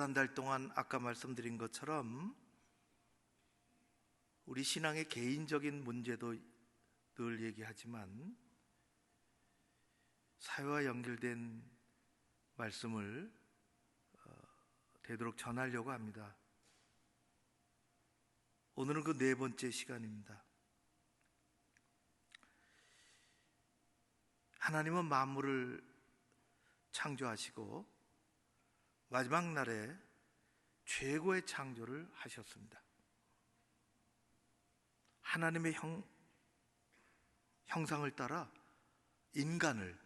한 달 동안 아까 말씀드린 것처럼 우리 신앙의 개인적인 문제도 늘 얘기하지만 사회와 연결된 말씀을 되도록 전하려고 합니다. 오늘은 그 네 번째 시간입니다. 하나님은 만물을 창조하시고 마지막 날에 최고의 창조를 하셨습니다. 하나님의 형상을 따라 인간을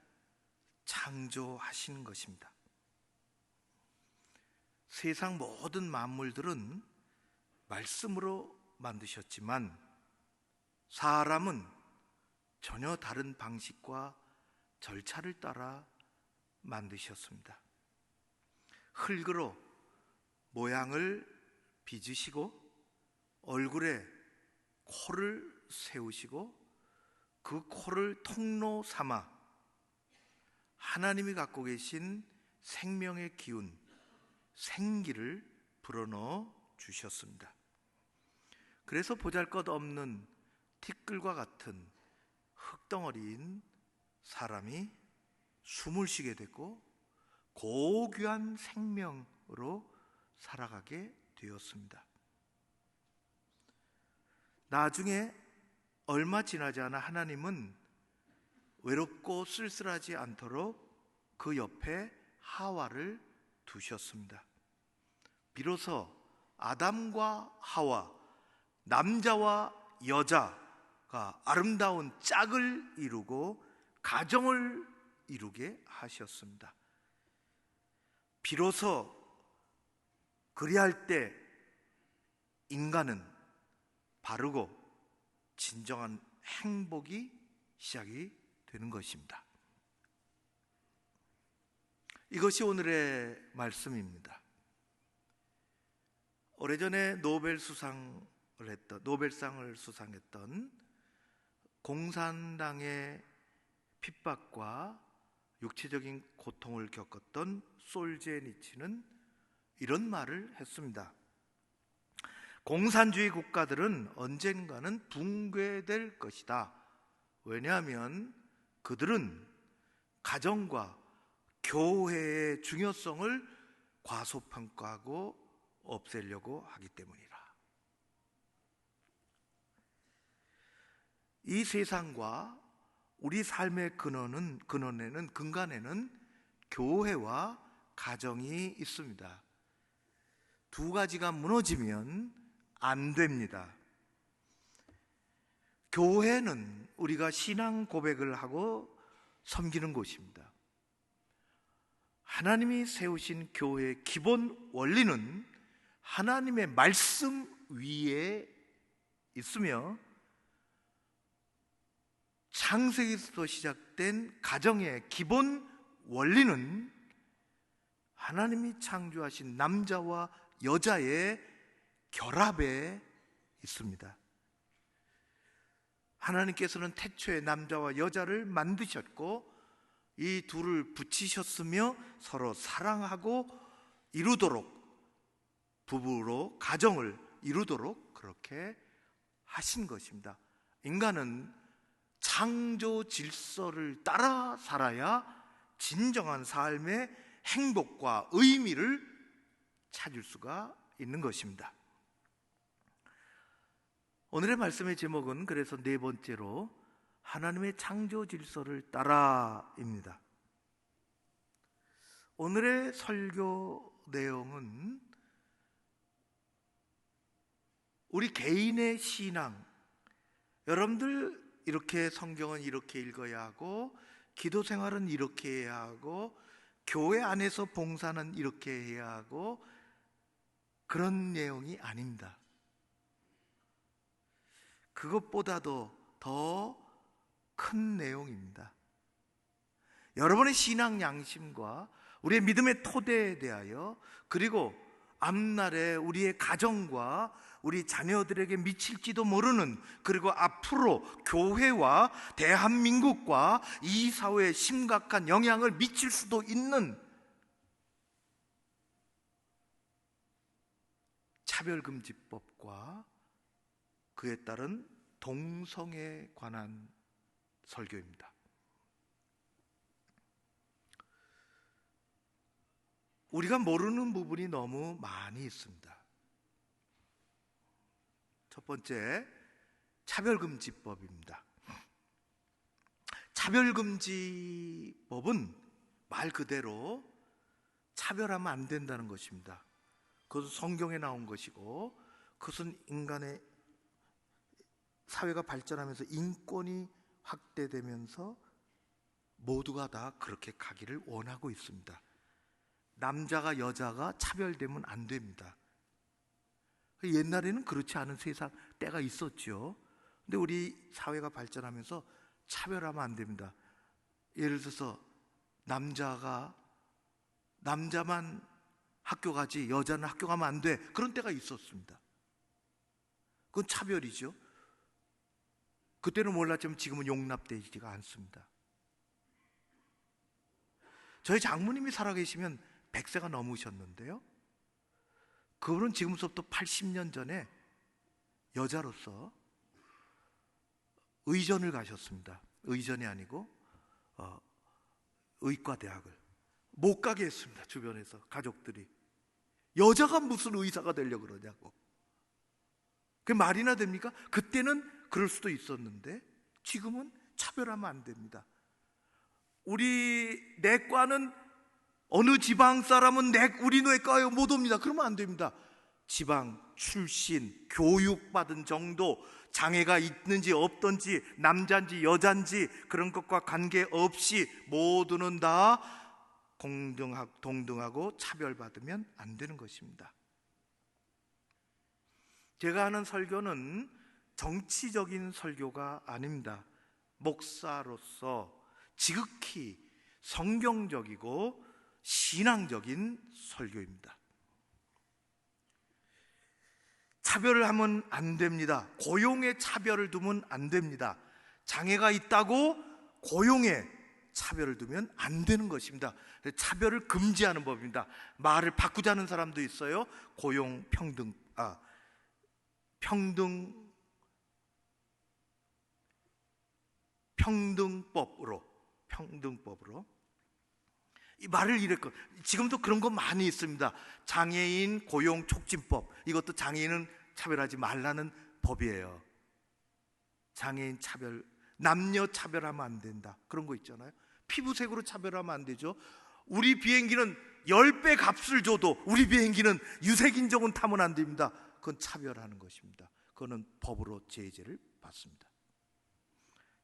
창조하신 것입니다. 세상 모든 만물들은 말씀으로 만드셨지만 사람은 전혀 다른 방식과 절차를 따라 만드셨습니다. 흙으로 모양을 빚으시고 얼굴에 코를 세우시고 그 코를 통로 삼아 하나님이 갖고 계신 생명의 기운, 생기를 불어넣어 주셨습니다. 그래서 보잘것없는 티끌과 같은 흙덩어리인 사람이 숨을 쉬게 됐고 고귀한 생명으로 살아가게 되었습니다. 나중에 얼마 지나지 않아 하나님은 외롭고 쓸쓸하지 않도록 그 옆에 하와를 두셨습니다. 비로소 아담과 하와, 남자와 여자가 아름다운 짝을 이루고 가정을 이루게 하셨습니다. 비로소 그리할 때 인간은 바르고 진정한 행복이 시작이 되는 것입니다. 이것이 오늘의 말씀입니다. 오래전에 노벨상을 수상했던 공산당의 핍박과 육체적인 고통을 겪었던 솔제니치는 이런 말을 했습니다. 공산주의 국가들은 언젠가는 붕괴될 것이다. 왜냐하면 그들은 가정과 교회의 중요성을 과소평가하고 없애려고 하기 때문이라. 이 세상과 우리 삶의 근간에는 교회와 가정이 있습니다. 두 가지가 무너지면 안 됩니다. 교회는 우리가 신앙 고백을 하고 섬기는 곳입니다. 하나님이 세우신 교회의 기본 원리는 하나님의 말씀 위에 있으며 창세기에서 시작된 가정의 기본 원리는 하나님이 창조하신 남자와 여자의 결합에 있습니다. 하나님께서는 태초에 남자와 여자를 만드셨고 이 둘을 붙이셨으며 서로 사랑하고 이루도록, 부부로 가정을 이루도록 그렇게 하신 것입니다. 인간은 창조 질서를 따라 살아야 진정한 삶의 행복과 의미를 찾을 수가 있는 것입니다. 오늘의 말씀의 제목은 그래서 네 번째로 하나님의 창조 질서를 따라입니다. 오늘의 설교 내용은 우리 개인의 신앙, 여러분들 이렇게 성경은 이렇게 읽어야 하고 기도 생활은 이렇게 해야 하고 교회 안에서 봉사는 이렇게 해야 하고 그런 내용이 아닙니다. 그것보다도 더 큰 내용입니다. 여러분의 신앙 양심과 우리의 믿음의 토대에 대하여, 그리고 앞날에 우리의 가정과 우리 자녀들에게 미칠지도 모르는, 그리고 앞으로 교회와 대한민국과 이 사회에 심각한 영향을 미칠 수도 있는 차별금지법과 그에 따른 동성애에 관한 설교입니다. 우리가 모르는 부분이 너무 많이 있습니다. 첫 번째, 차별금지법입니다. 차별금지법은 말 그대로 차별하면 안 된다는 것입니다. 그것은 성경에 나온 것이고, 그것은 인간의 사회가 발전하면서 인권이 확대되면서 모두가 다 그렇게 가기를 원하고 있습니다. 남자가 여자가 차별되면 안 됩니다. 옛날에는 그렇지 않은 세상 때가 있었죠. 근데 우리 사회가 발전하면서 차별하면 안 됩니다. 예를 들어서 남자만 학교 가지 여자는 학교 가면 안 돼, 그런 때가 있었습니다. 그건 차별이죠. 그때는 몰랐지만 지금은 용납되지가 않습니다. 저희 장모님이 살아계시면 100세가 넘으셨는데요, 그분은 지금부터 80년 전에 여자로서 의전을 가셨습니다. 의전이 아니고 의과대학을 못 가게 했습니다. 주변에서 가족들이 여자가 무슨 의사가 되려고 그러냐고. 그게 말이나 됩니까? 그때는 그럴 수도 있었는데 지금은 차별하면 안 됩니다. 우리 내과는 어느 지방 사람은 우리 내과에 못 옵니다. 그러면 안 됩니다. 지방 출신, 교육받은 정도, 장애가 있는지 없든지, 남자인지 여자인지 그런 것과 관계없이 모두는 다 동등하고 차별받으면 안 되는 것입니다. 제가 하는 설교는 정치적인 설교가 아닙니다. 목사로서 지극히 성경적이고 신앙적인 설교입니다. 차별을 하면 안 됩니다. 고용에 차별을 두면 안 됩니다. 장애가 있다고 고용에 차별을 두면 안 되는 것입니다. 차별을 금지하는 법입니다. 말을 바꾸자는 사람도 있어요. 고용 평등법으로 이 말을 이랬고, 지금도 그런 거 많이 있습니다. 장애인 고용 촉진법, 이것도 장애인은 차별하지 말라는 법이에요. 장애인 차별, 남녀 차별하면 안 된다, 그런 거 있잖아요. 피부색으로 차별하면 안 되죠. 우리 비행기는 10배 값을 줘도 우리 비행기는 유색인종은 타면 안 됩니다. 그건 차별하는 것입니다. 그거는 법으로 제재를 받습니다.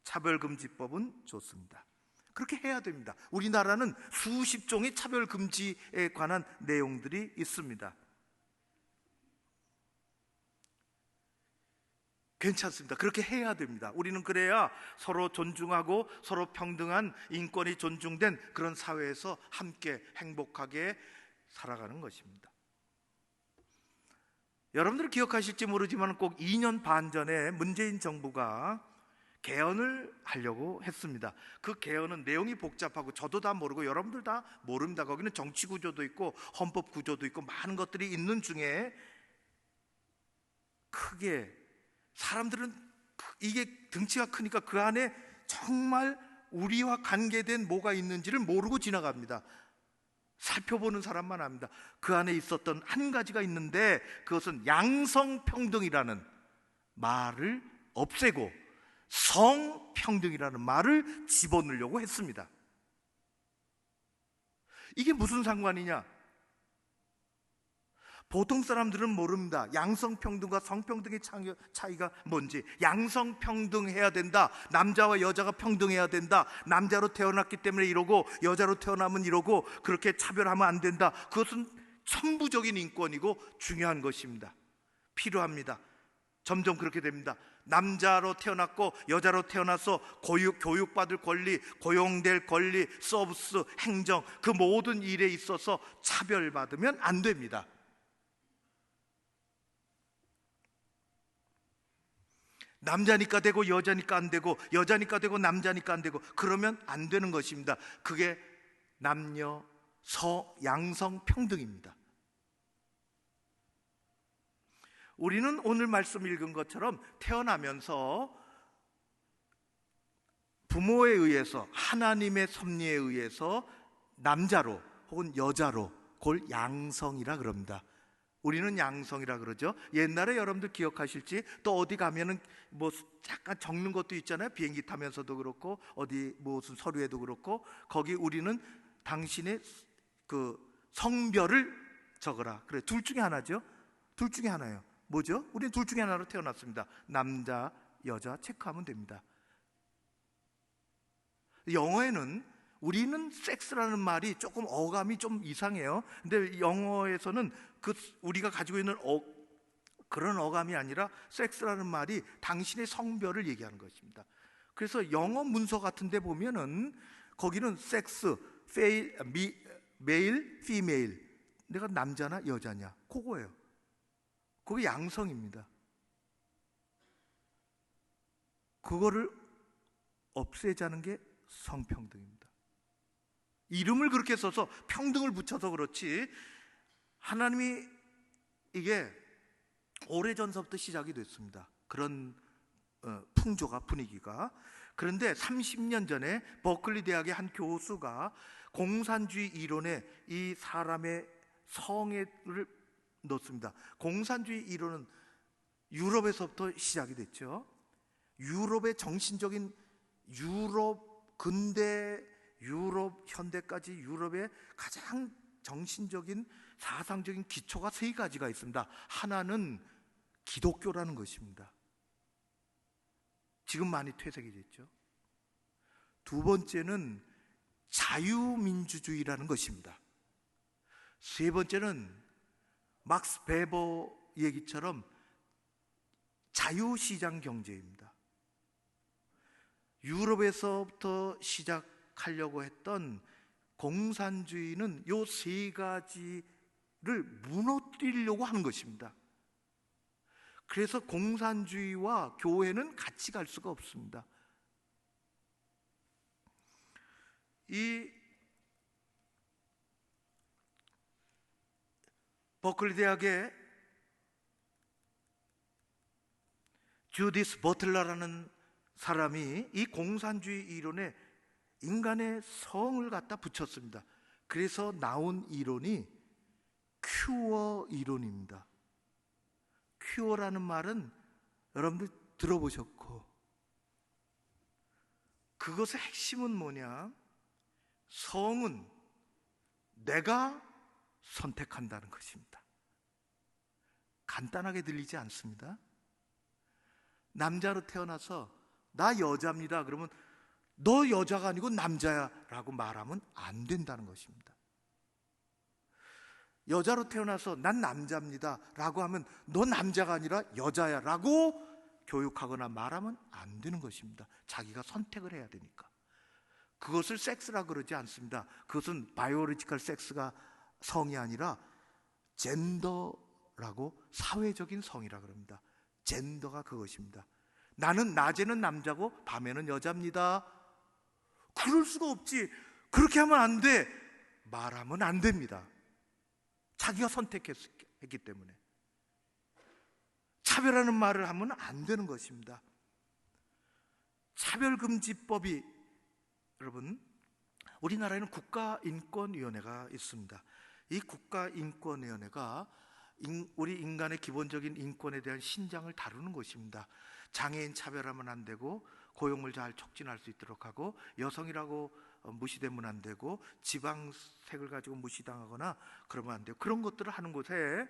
차별금지법은 좋습니다. 그렇게 해야 됩니다. 우리나라는 수십 종의 차별금지에 관한 내용들이 있습니다. 괜찮습니다. 그렇게 해야 됩니다. 우리는 그래야 서로 존중하고 서로 평등한 인권이 존중된 그런 사회에서 함께 행복하게 살아가는 것입니다. 여러분들 기억하실지 모르지만 꼭 2년 반 전에 문재인 정부가 개헌을 하려고 했습니다. 그 개헌은 내용이 복잡하고 저도 다 모르고 여러분들 다 모릅니다. 거기는 정치 구조도 있고 헌법 구조도 있고 많은 것들이 있는 중에 크게 사람들은 이게 등치가 크니까 그 안에 정말 우리와 관계된 뭐가 있는지를 모르고 지나갑니다. 살펴보는 사람만 압니다. 그 안에 있었던 한 가지가 있는데 그것은 양성평등이라는 말을 없애고 성평등이라는 말을 집어넣으려고 했습니다. 이게 무슨 상관이냐? 보통 사람들은 모릅니다. 양성평등과 성평등의 차이가 뭔지. 양성평등해야 된다, 남자와 여자가 평등해야 된다, 남자로 태어났기 때문에 이러고 여자로 태어나면 이러고, 그렇게 차별하면 안 된다. 그것은 천부적인 인권이고 중요한 것입니다. 필요합니다. 점점 그렇게 됩니다. 남자로 태어났고 여자로 태어나서 교육받을 권리, 고용될 권리, 서비스, 행정, 그 모든 일에 있어서 차별받으면 안 됩니다. 남자니까 되고 여자니까 안 되고 여자니까 되고 남자니까 안 되고 그러면 안 되는 것입니다. 그게 남녀 양성평등입니다. 우리는 오늘 말씀 읽은 것처럼 태어나면서 부모에 의해서, 하나님의 섭리에 의해서 남자로 혹은 여자로, 그걸 양성이라 그럽니다. 우리는 양성이라 그러죠. 옛날에 여러분들 기억하실지, 또 어디 가면은 뭐 잠깐 적는 것도 있잖아요. 비행기 타면서도 그렇고 어디 무슨 서류에도 그렇고, 거기 우리는 당신의 그 성별을 적어라. 그래, 둘 중에 하나죠. 둘 중에 하나예요. 뭐죠? 우리는 둘 중에 하나로 태어났습니다. 남자, 여자 체크하면 됩니다. 영어에는 우리는 섹스라는 말이 조금 어감이 좀 이상해요. 근데 영어에서는 그 우리가 가지고 있는 그런 어감이 아니라 섹스라는 말이 당신의 성별을 얘기하는 것입니다. 그래서 영어 문서 같은 데 보면은 거기는 섹스, 메일, 피메일, 내가 남자나 여자냐, 그거예요. 그게 양성입니다. 그거를 없애자는 게 성평등입니다. 이름을 그렇게 써서 평등을 붙여서 그렇지, 하나님이 이게 오래전서부터 시작이 됐습니다. 그런 풍조가, 분위기가. 그런데 30년 전에 버클리 대학의 한 교수가 공산주의 이론에 이 사람의 성애를 넣습니다. 공산주의 이론은 유럽에서부터 시작이 됐죠. 유럽의 정신적인, 유럽 근대, 유럽 현대까지 유럽의 가장 정신적인, 사상적인 기초가 세 가지가 있습니다. 하나는 기독교라는 것입니다. 지금 많이 퇴색이 됐죠. 두 번째는 자유민주주의라는 것입니다. 세 번째는 막스 베버 얘기처럼 자유시장 경제입니다. 유럽에서부터 시작하려고 했던 공산주의는 이 세 가지를 무너뜨리려고 하는 것입니다. 그래서 공산주의와 교회는 같이 갈 수가 없습니다. 이 버클리 대학의 주디스 버틀러라는 사람이 이 공산주의 이론에 인간의 성을 갖다 붙였습니다. 그래서 나온 이론이 큐어 이론입니다. 큐어라는 말은 여러분들 들어보셨고, 그것의 핵심은 뭐냐? 성은 내가 선택한다는 것입니다. 간단하게 들리지 않습니다. 남자로 태어나서 나 여자입니다 그러면 너 여자가 아니고 남자야 라고 말하면 안 된다는 것입니다. 여자로 태어나서 난 남자입니다 라고 하면 너 남자가 아니라 여자야 라고 교육하거나 말하면 안 되는 것입니다. 자기가 선택을 해야 되니까. 그것을 섹스라 그러지 않습니다. 그것은 바이오로지컬 섹스가 성이 아니라 젠더라고, 사회적인 성이라 그럽니다. 젠더가 그것입니다. 나는 낮에는 남자고 밤에는 여자입니다. 그럴 수가 없지. 그렇게 하면 안 돼. 말하면 안 됩니다. 자기가 선택했기 때문에. 차별하는 말을 하면 안 되는 것입니다. 차별금지법이, 여러분, 우리나라에는 국가인권위원회가 있습니다. 이 국가인권위원회가 우리 인간의 기본적인 인권에 대한 신장을 다루는 것입니다. 장애인 차별하면 안 되고, 고용을 잘 촉진할 수 있도록 하고, 여성이라고 무시되면 안 되고, 지방색을 가지고 무시당하거나 그러면 안 돼요. 그런 것들을 하는 곳에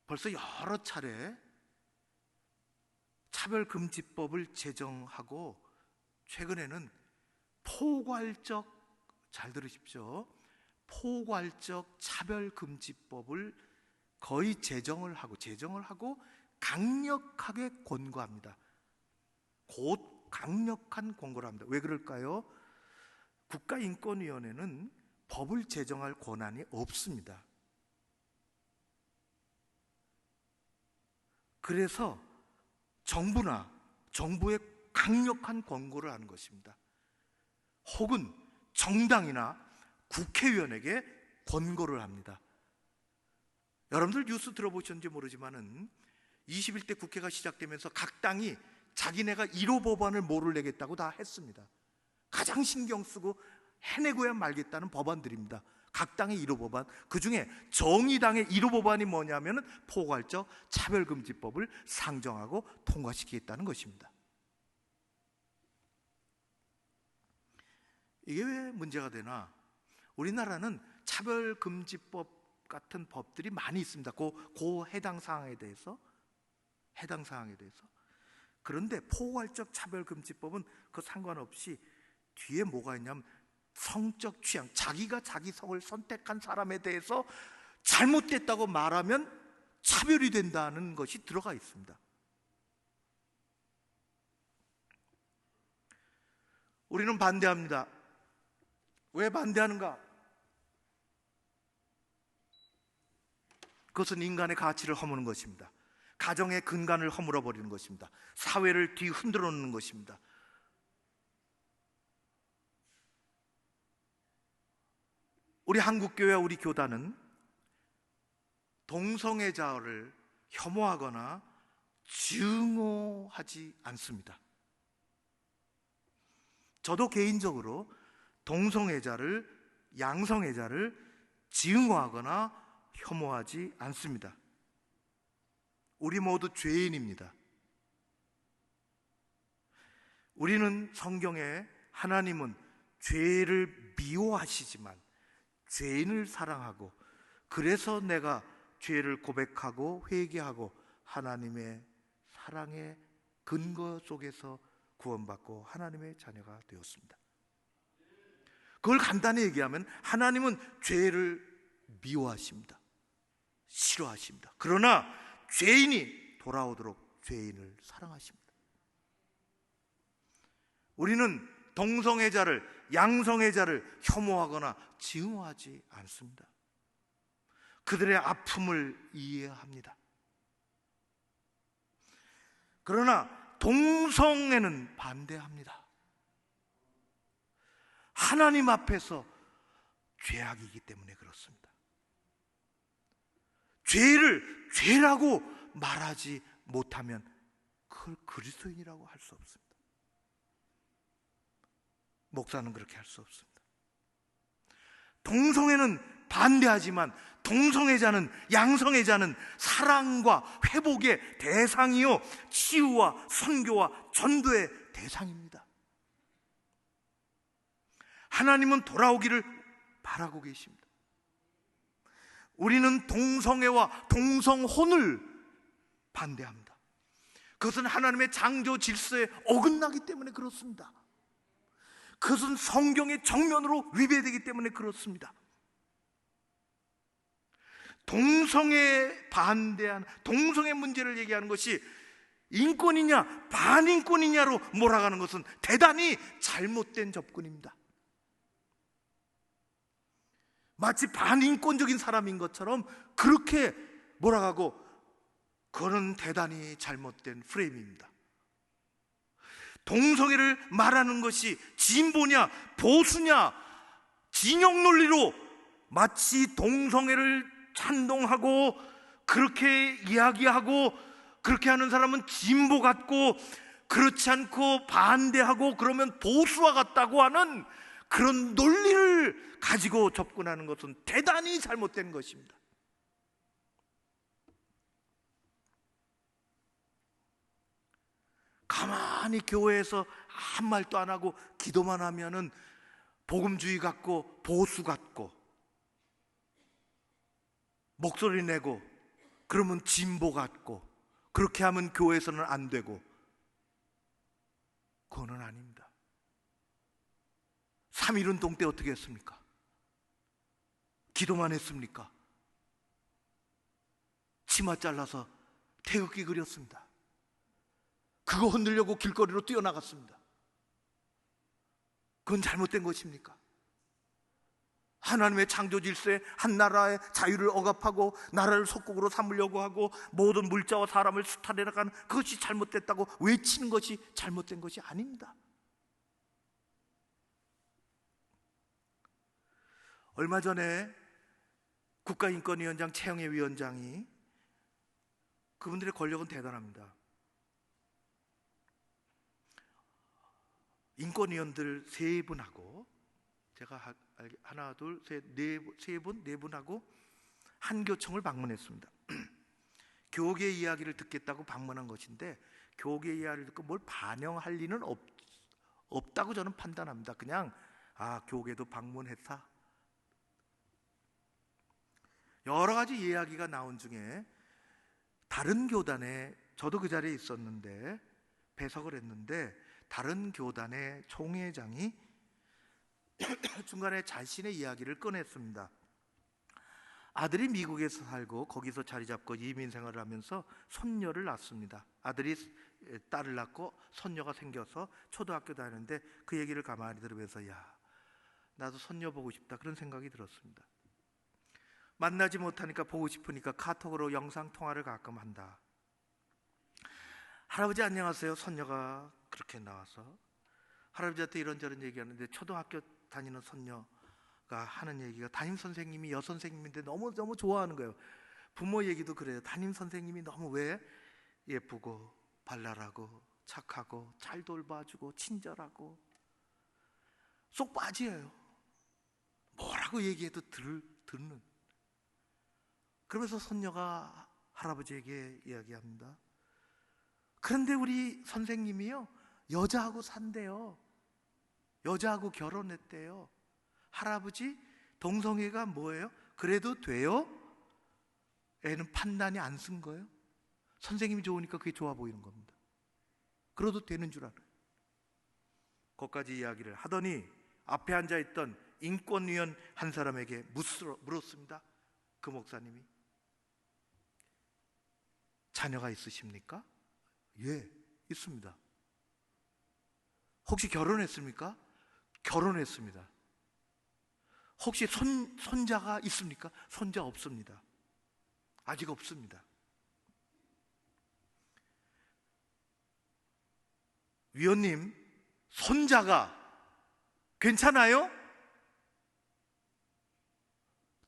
벌써 여러 차례 차별금지법을 제정하고, 최근에는 포괄적, 잘 들으십시오, 포괄적 차별금지법을 거의 제정을 하고 강력하게 권고합니다. 곧 강력한 권고를 합니다. 왜 그럴까요? 국가인권위원회는 법을 제정할 권한이 없습니다. 그래서 정부의 강력한 권고를 하는 것입니다. 혹은 정당이나 국회의원에게 권고를 합니다. 여러분들 뉴스 들어보셨는지 모르지만은 21대 국회가 시작되면서 각 당이 자기네가 1호 법안을 뭐를 내겠다고 다 했습니다. 가장 신경 쓰고 해내고야 말겠다는 법안들입니다. 각 당의 1호 법안, 그 중에 정의당의 1호 법안이 뭐냐면 포괄적 차별금지법을 상정하고 통과시키겠다는 것입니다. 이게 왜 문제가 되나? 우리나라는 차별금지법 같은 법들이 많이 있습니다. 그 해당 사항에 대해서. 그런데 포괄적 차별금지법은 그 상관없이 뒤에 뭐가 있냐면 성적 취향, 자기가 자기 성을 선택한 사람에 대해서 잘못됐다고 말하면 차별이 된다는 것이 들어가 있습니다. 우리는 반대합니다. 왜 반대하는가? 그것은 인간의 가치를 허무는 것입니다. 가정의 근간을 허물어 버리는 것입니다. 사회를 뒤흔들어 놓는 것입니다. 우리 한국교회와 우리 교단은 동성애자를 혐오하거나 증오하지 않습니다. 저도 개인적으로 동성애자를, 양성애자를 증오하거나 혐오하지 않습니다. 우리 모두 죄인입니다. 우리는 성경에 하나님은 죄를 미워하시지만 죄인을 사랑하고, 그래서 내가 죄를 고백하고 회개하고 하나님의 사랑의 근거 속에서 구원받고 하나님의 자녀가 되었습니다. 그걸 간단히 얘기하면 하나님은 죄를 미워하십니다. 싫어하십니다. 그러나 죄인이 돌아오도록 죄인을 사랑하십니다. 우리는 동성애자를, 양성애자를 혐오하거나 증오하지 않습니다. 그들의 아픔을 이해합니다. 그러나 동성애는 반대합니다. 하나님 앞에서 죄악이기 때문에 그렇습니다. 죄를 죄라고 말하지 못하면 그걸 그리스도인이라고 할 수 없습니다. 목사는 그렇게 할 수 없습니다. 동성애는 반대하지만 동성애자는, 양성애자는 사랑과 회복의 대상이요, 치유와 선교와 전도의 대상입니다. 하나님은 돌아오기를 바라고 계십니다. 우리는 동성애와 동성혼을 반대합니다. 그것은 하나님의 창조 질서에 어긋나기 때문에 그렇습니다. 그것은 성경의 정면으로 위배되기 때문에 그렇습니다. 동성애에 반대한, 동성애 문제를 얘기하는 것이 인권이냐 반인권이냐로 몰아가는 것은 대단히 잘못된 접근입니다. 마치 반인권적인 사람인 것처럼 그렇게 몰아가고, 그거는 대단히 잘못된 프레임입니다. 동성애를 말하는 것이 진보냐 보수냐 진영 논리로 마치 동성애를 찬동하고 그렇게 이야기하고, 그렇게 하는 사람은 진보 같고, 그렇지 않고 반대하고 그러면 보수와 같다고 하는 그런 논리를 가지고 접근하는 것은 대단히 잘못된 것입니다. 가만히 교회에서 아무 말도 안 하고 기도만 하면은 복음주의 같고 보수 같고, 목소리 내고 그러면 진보 같고, 그렇게 하면 교회에서는 안 되고, 그거는 아닙니다. 3.1운동 때 어떻게 했습니까? 기도만 했습니까? 치마 잘라서 태극기 그렸습니다. 그거 흔들려고 길거리로 뛰어나갔습니다. 그건 잘못된 것입니까? 하나님의 창조 질서에 한 나라의 자유를 억압하고 나라를 속국으로 삼으려고 하고 모든 물자와 사람을 수탈해 나가는 그것이 잘못됐다고 외치는 것이 잘못된 것이 아닙니다. 얼마 전에 국가인권위원장, 최영애 위원장이, 그분들의 권력은 대단합니다. 인권위원들 세 분하고, 제가 하나, 둘, 셋, 네 분하고 한교총을 방문했습니다. 교계 이야기를 듣겠다고 방문한 것인데, 교계 이야기를 듣고 뭘 반영할 리는 없다고 저는 판단합니다. 그냥 교계도 방문했다. 여러 가지 이야기가 나온 중에 다른 교단에, 저도 그 자리에 있었는데 배석을 했는데, 다른 교단의 총회장이 중간에 자신의 이야기를 꺼냈습니다. 아들이 미국에서 살고 거기서 자리 잡고 이민 생활을 하면서 손녀를 낳습니다. 아들이 딸을 낳고 손녀가 생겨서 초등학교 다니는데, 그 얘기를 가만히 들으면서 나도 손녀 보고 싶다, 그런 생각이 들었습니다. 만나지 못하니까 보고 싶으니까 카톡으로 영상통화를 가끔 한다. 할아버지 안녕하세요. 손녀가 그렇게 나와서 할아버지한테 이런저런 얘기하는데, 초등학교 다니는 손녀가 하는 얘기가 담임선생님이 여선생님인데 너무 좋아하는 거예요. 부모 얘기도 그래요. 담임선생님이 너무 왜 예쁘고 발랄하고 착하고 잘 돌봐주고 친절하고 쏙 빠져요. 뭐라고 얘기해도 듣는. 그러면서 손녀가 할아버지에게 이야기합니다. 그런데 우리 선생님이요, 여자하고 산대요. 여자하고 결혼했대요. 할아버지, 동성애가 뭐예요? 그래도 돼요? 애는 판단이 안 쓴 거예요. 선생님이 좋으니까 그게 좋아 보이는 겁니다. 그래도 되는 줄 알아요. 거기까지 이야기를 하더니 앞에 앉아있던 인권위원 한 사람에게 물었습니다. 그 목사님이, 자녀가 있으십니까? 예, 있습니다. 혹시 결혼했습니까? 결혼했습니다. 혹시 손자가 있습니까? 손자 없습니다. 아직 없습니다. 위원님, 손자가 괜찮아요?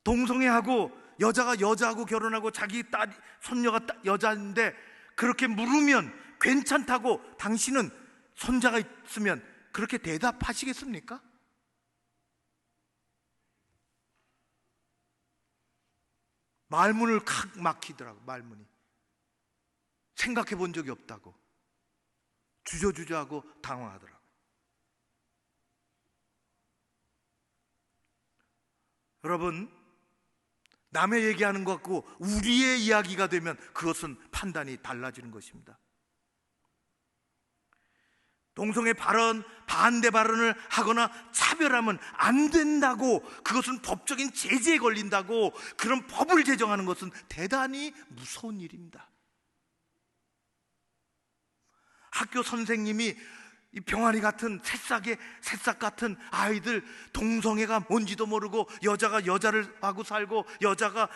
동성애하고 여자가 여자하고 결혼하고 자기 딸, 손녀가 여자인데 그렇게 물으면 괜찮다고 당신은 손자가 있으면 그렇게 대답하시겠습니까? 말문을 칵 막히더라고. 말문이 생각해 본 적이 없다고 주저주저하고 당황하더라고. 여러분, 남의 얘기하는 것 같고 우리의 이야기가 되면 그것은 판단이 달라지는 것입니다. 동성애 발언, 반대 발언을 하거나 차별하면 안 된다고, 그것은 법적인 제재에 걸린다고, 그런 법을 제정하는 것은 대단히 무서운 일입니다. 학교 선생님이 이 병아리 같은 새싹 같은 아이들, 동성애가 뭔지도 모르고 여자가 여자를 하고 살고 여자가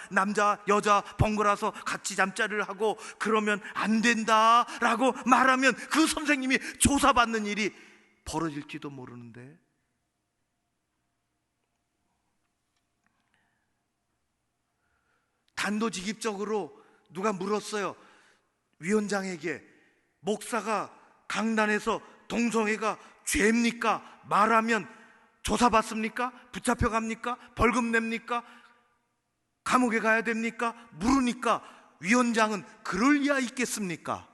여자 번거라서 같이 잠자리를 하고 그러면 안 된다라고 말하면 그 선생님이 조사받는 일이 벌어질지도 모르는데, 단도직입적으로 누가 물었어요. 위원장에게, 목사가 강단에서 동성애가 죄입니까? 말하면 조사받습니까? 붙잡혀갑니까? 벌금 냅니까? 감옥에 가야 됩니까? 물으니까 위원장은 그럴 리야 있겠습니까?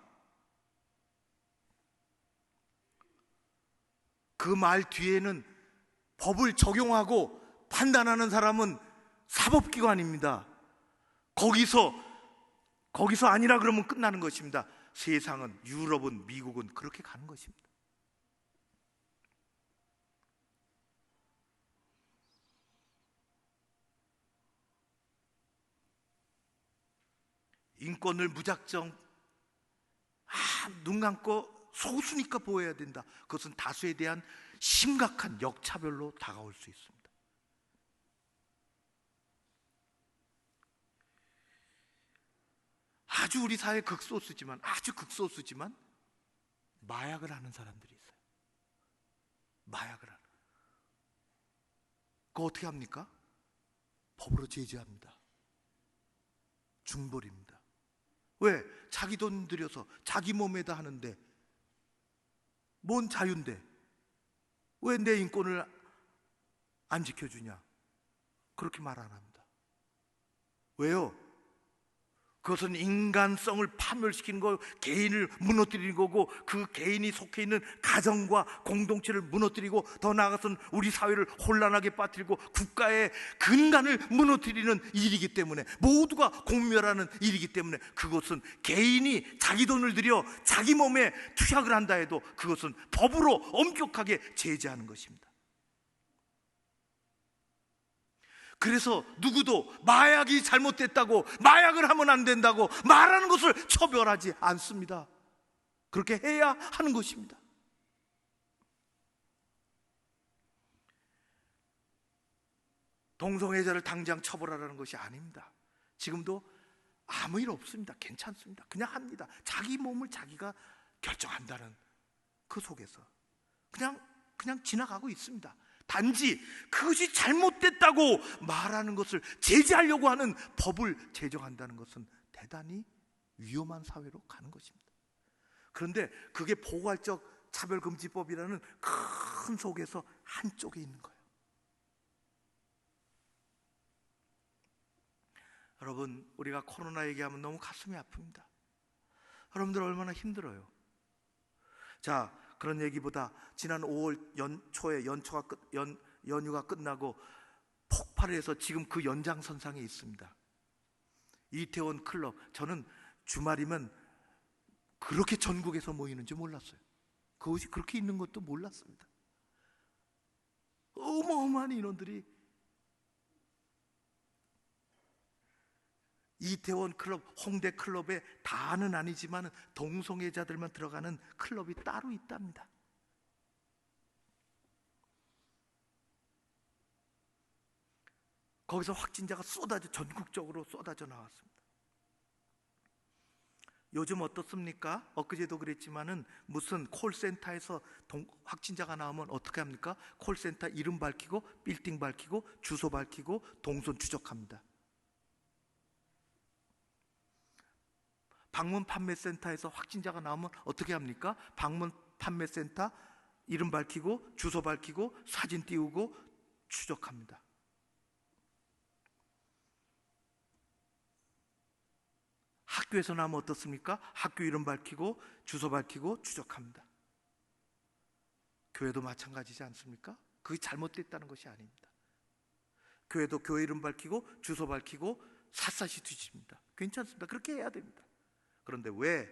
그 말 뒤에는 법을 적용하고 판단하는 사람은 사법기관입니다. 거기서 아니라 그러면 끝나는 것입니다. 세상은, 유럽은, 미국은 그렇게 가는 것입니다. 인권을 무작정 눈 감고 소수니까 보호해야 된다. 그것은 다수에 대한 심각한 역차별로 다가올 수 있습니다. 아주 우리 사회 아주 극소수지만 마약을 하는 사람들이 있어요. 마약을 하는. 그거 어떻게 합니까? 법으로 제재합니다. 중벌입니다. 왜? 자기 돈 들여서 자기 몸에다 하는데 뭔 자유인데 왜 내 인권을 안 지켜주냐? 그렇게 말 안 합니다. 왜요? 그것은 인간성을 파멸시키는 거, 개인을 무너뜨리는 거고, 그 개인이 속해 있는 가정과 공동체를 무너뜨리고, 더 나아가서는 우리 사회를 혼란하게 빠뜨리고 국가의 근간을 무너뜨리는 일이기 때문에, 모두가 공멸하는 일이기 때문에, 그것은 개인이 자기 돈을 들여 자기 몸에 투약을 한다 해도 그것은 법으로 엄격하게 제재하는 것입니다. 그래서 누구도 마약이 잘못됐다고, 마약을 하면 안 된다고 말하는 것을 처벌하지 않습니다. 그렇게 해야 하는 것입니다. 동성애자를 당장 처벌하라는 것이 아닙니다. 지금도 아무 일 없습니다. 괜찮습니다. 그냥 합니다. 자기 몸을 자기가 결정한다는 그 속에서 그냥 지나가고 있습니다. 단지 그것이 잘못됐다고 말하는 것을 제재하려고 하는 법을 제정한다는 것은 대단히 위험한 사회로 가는 것입니다. 그런데 그게 포괄적 차별금지법이라는 큰 속에서 한쪽에 있는 거예요. 여러분, 우리가 코로나 얘기하면 너무 가슴이 아픕니다. 여러분들 얼마나 힘들어요. 자, 그런 얘기보다 지난 5월 연초에 연휴가 끝나고 폭발을 해서 지금 그 연장선상에 있습니다. 이태원 클럽. 저는 주말이면 그렇게 전국에서 모이는지 몰랐어요. 그것이 그렇게 있는 것도 몰랐습니다. 어마어마한 인원들이 이태원 클럽, 홍대 클럽에 다는 아니지만 동성애자들만 들어가는 클럽이 따로 있답니다. 거기서 확진자가 전국적으로 쏟아져 나왔습니다. 요즘 어떻습니까? 엊그제도 그랬지만은 무슨 콜센터에서 확진자가 나오면 어떻게 합니까? 콜센터 이름 밝히고 빌딩 밝히고 주소 밝히고 동선 추적합니다. 방문 판매센터에서 확진자가 나오면 어떻게 합니까? 방문 판매센터 이름 밝히고 주소 밝히고 사진 띄우고 추적합니다. 학교에서 나오면 어떻습니까? 학교 이름 밝히고 주소 밝히고 추적합니다. 교회도 마찬가지지 않습니까? 그게 잘못됐다는 것이 아닙니다. 교회도 교회 이름 밝히고 주소 밝히고 샅샅이 뒤집니다. 괜찮습니다. 그렇게 해야 됩니다. 그런데 왜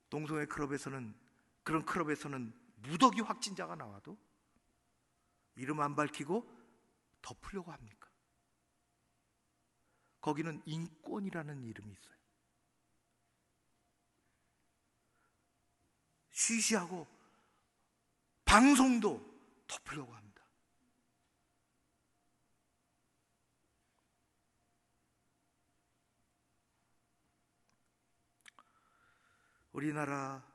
동성애 클럽에서는, 그런 클럽에서는 무더기 확진자가 나와도 이름 안 밝히고 덮으려고 합니까? 거기는 인권이라는 이름이 있어요. 쉬쉬하고 방송도 덮으려고 합니다. 우리나라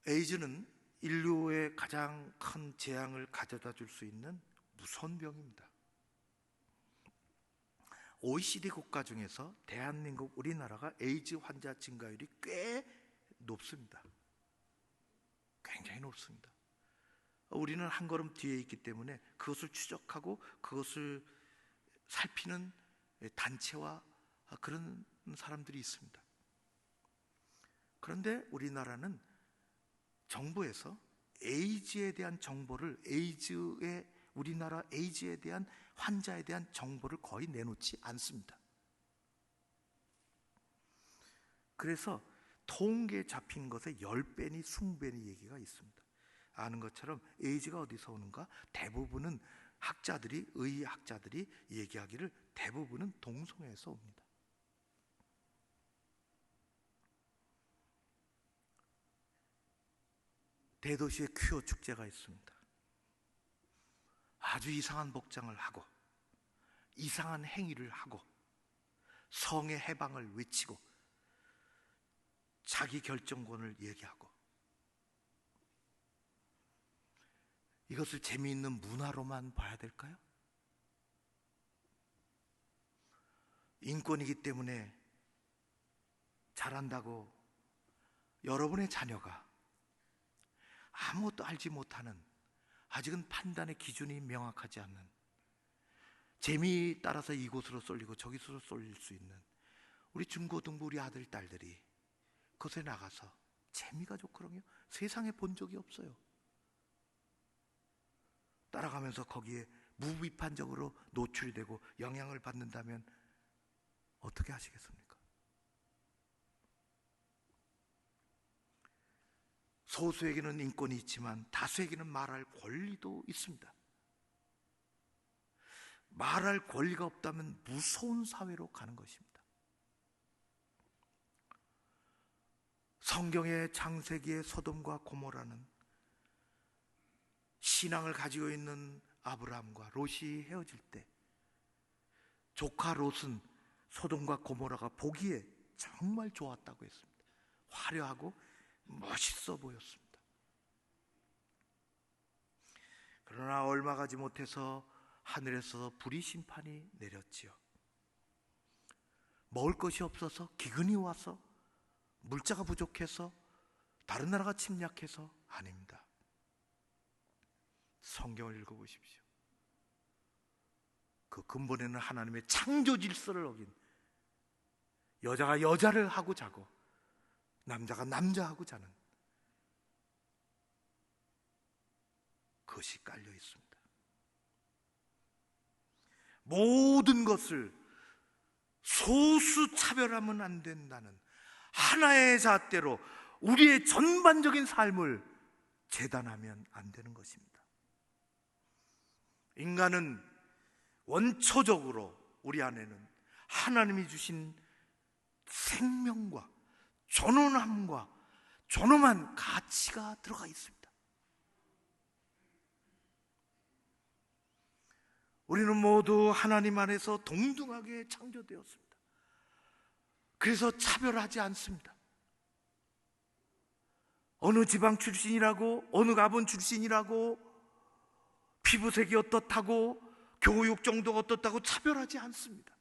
에이즈는 인류의 가장 큰 재앙을 가져다 줄 수 있는 무서운 병입니다. OECD 국가 중에서 대한민국, 우리나라가 에이즈 환자 증가율이 꽤 높습니다. 굉장히 높습니다. 우리는 한 걸음 뒤에 있기 때문에 그것을 추적하고 그것을 살피는 단체와 그런 사람들이 있습니다. 그런데 우리나라는 정부에서 에이즈에 대한 정보를, 우리나라 에이즈에 대한 환자에 대한 정보를 거의 내놓지 않습니다. 그래서 통계에 잡힌 것의 10배니 20배니 얘기가 있습니다. 아는 것처럼 에이즈가 어디서 오는가? 대부분은 의학자들이 얘기하기를 대부분은 동성애에서 옵니다. 대도시에 퀴어 축제가 있습니다. 아주 이상한 복장을 하고 이상한 행위를 하고 성의 해방을 외치고 자기 결정권을 얘기하고 이것을 재미있는 문화로만 봐야 될까요? 인권이기 때문에 잘한다고 여러분의 자녀가 아무것도 알지 못하는, 아직은 판단의 기준이 명확하지 않는, 재미 따라서 이곳으로 쏠리고 저기서로 쏠릴 수 있는 우리 중고등부 우리 아들 딸들이 그것에 나가서 재미가 좋거든요. 세상에 본 적이 없어요. 따라가면서 거기에 무비판적으로 노출이 되고 영향을 받는다면 어떻게 하시겠습니까? 소수에게는 인권이 있지만 다수에게는 말할 권리도 있습니다. 말할 권리가 없다면 무서운 사회로 가는 것입니다. 성경의 창세기의 소돔과 고모라는 신앙을 가지고 있는 아브라함과 롯이 헤어질 때 조카 롯은 소돔과 고모라가 보기에 정말 좋았다고 했습니다. 화려하고 멋있어 보였습니다. 그러나 얼마 가지 못해서 하늘에서 불의 심판이 내렸지요. 먹을 것이 없어서 기근이 와서, 물자가 부족해서, 다른 나라가 침략해서 아닙니다. 성경을 읽어보십시오. 그 근본에는 하나님의 창조 질서를 어긴, 여자가 여자를 하고 자고 남자가 남자하고 자는 그것이 깔려 있습니다. 모든 것을 소수 차별하면 안 된다는 하나의 잣대로 우리의 전반적인 삶을 재단하면 안 되는 것입니다. 인간은 원초적으로 우리 안에는 하나님이 주신 생명과 존엄함과 존엄한 가치가 들어가 있습니다. 우리는 모두 하나님 안에서 동등하게 창조되었습니다. 그래서 차별하지 않습니다. 어느 지방 출신이라고, 어느 가문 출신이라고, 피부색이 어떻다고, 교육 정도가 어떻다고 차별하지 않습니다.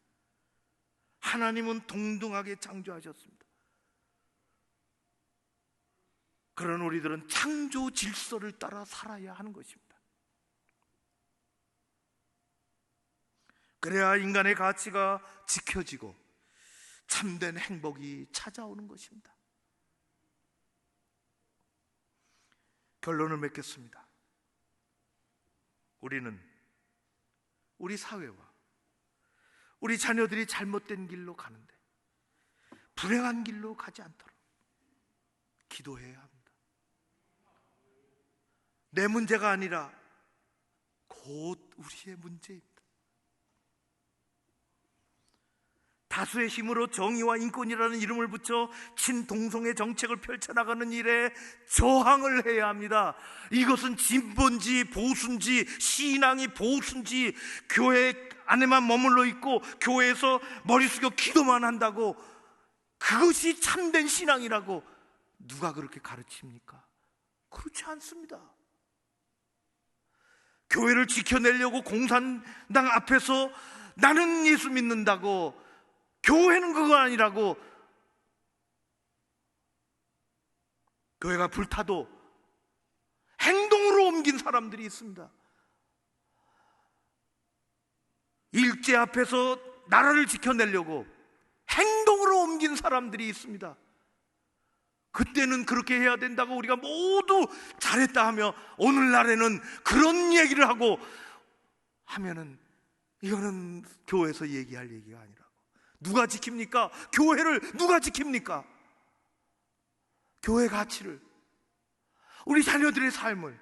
하나님은 동등하게 창조하셨습니다. 그런 우리들은 창조 질서를 따라 살아야 하는 것입니다. 그래야 인간의 가치가 지켜지고 참된 행복이 찾아오는 것입니다. 결론을 맺겠습니다. 우리는 우리 사회와 우리 자녀들이 잘못된 길로 가는데 불행한 길로 가지 않도록 기도해야 합니다. 내 문제가 아니라 곧 우리의 문제입니다. 다수의 힘으로 정의와 인권이라는 이름을 붙여 친동성애 정책을 펼쳐나가는 일에 저항을 해야 합니다. 이것은 진보인지 보수인지, 신앙이 보수인지, 교회 안에만 머물러 있고 교회에서 머리 숙여 기도만 한다고 그것이 참된 신앙이라고 누가 그렇게 가르칩니까? 그렇지 않습니다. 교회를 지켜내려고 공산당 앞에서 나는 예수 믿는다고, 교회는 그거 아니라고, 교회가 불타도 행동으로 옮긴 사람들이 있습니다. 일제 앞에서 나라를 지켜내려고 행동으로 옮긴 사람들이 있습니다. 그때는 그렇게 해야 된다고 우리가 모두 잘했다 하며 오늘날에는 그런 얘기를 하고 하면은 이거는 교회에서 얘기할 얘기가 아니라고. 누가 지킵니까? 교회를 누가 지킵니까? 교회 가치를, 우리 자녀들의 삶을.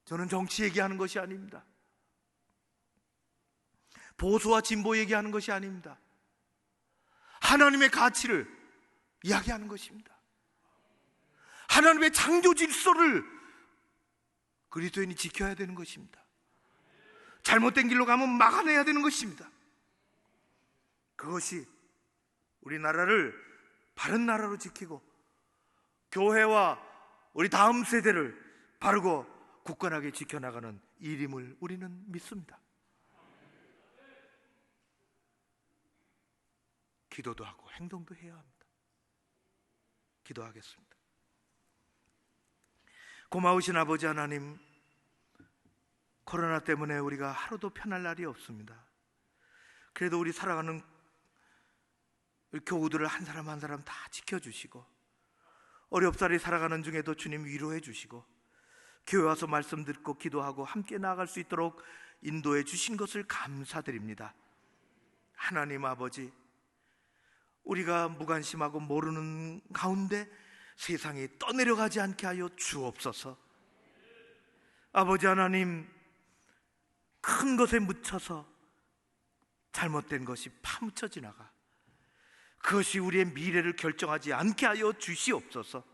저는 정치 얘기하는 것이 아닙니다. 보수와 진보 얘기하는 것이 아닙니다. 하나님의 가치를 이야기하는 것입니다. 하나님의 창조 질서를 그리스도인이 지켜야 되는 것입니다. 잘못된 길로 가면 막아내야 되는 것입니다. 그것이 우리나라를 바른 나라로 지키고 교회와 우리 다음 세대를 바르고 굳건하게 지켜나가는 일임을 우리는 믿습니다. 기도도 하고 행동도 해야 합니다. 기도하겠습니다. 고마우신 아버지 하나님, 코로나 때문에 우리가 하루도 편할 날이 없습니다. 그래도 우리 살아가는 교우들을 한 사람 한 사람 다 지켜주시고, 어렵사리 살아가는 중에도 주님 위로해 주시고, 교회 와서 말씀 듣고 기도하고 함께 나아갈 수 있도록 인도해 주신 것을 감사드립니다. 하나님 아버지, 우리가 무관심하고 모르는 가운데 세상에 떠내려가지 않게 하여 주옵소서. 아버지 하나님, 큰 것에 묻혀서 잘못된 것이 파묻혀 지나가 그것이 우리의 미래를 결정하지 않게 하여 주시옵소서.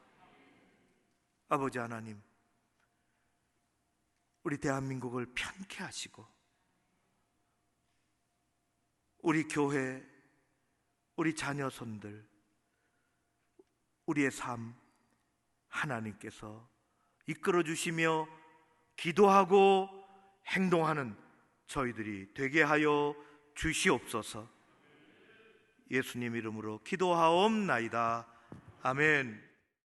아버지 하나님, 우리 대한민국을 편케 하시고 우리 교회, 우리 자녀손들, 우리의 삶 하나님께서 이끌어 주시며 기도하고 행동하는 저희들이 되게 하여 주시옵소서. 예수님 이름으로 기도하옵나이다. 아멘.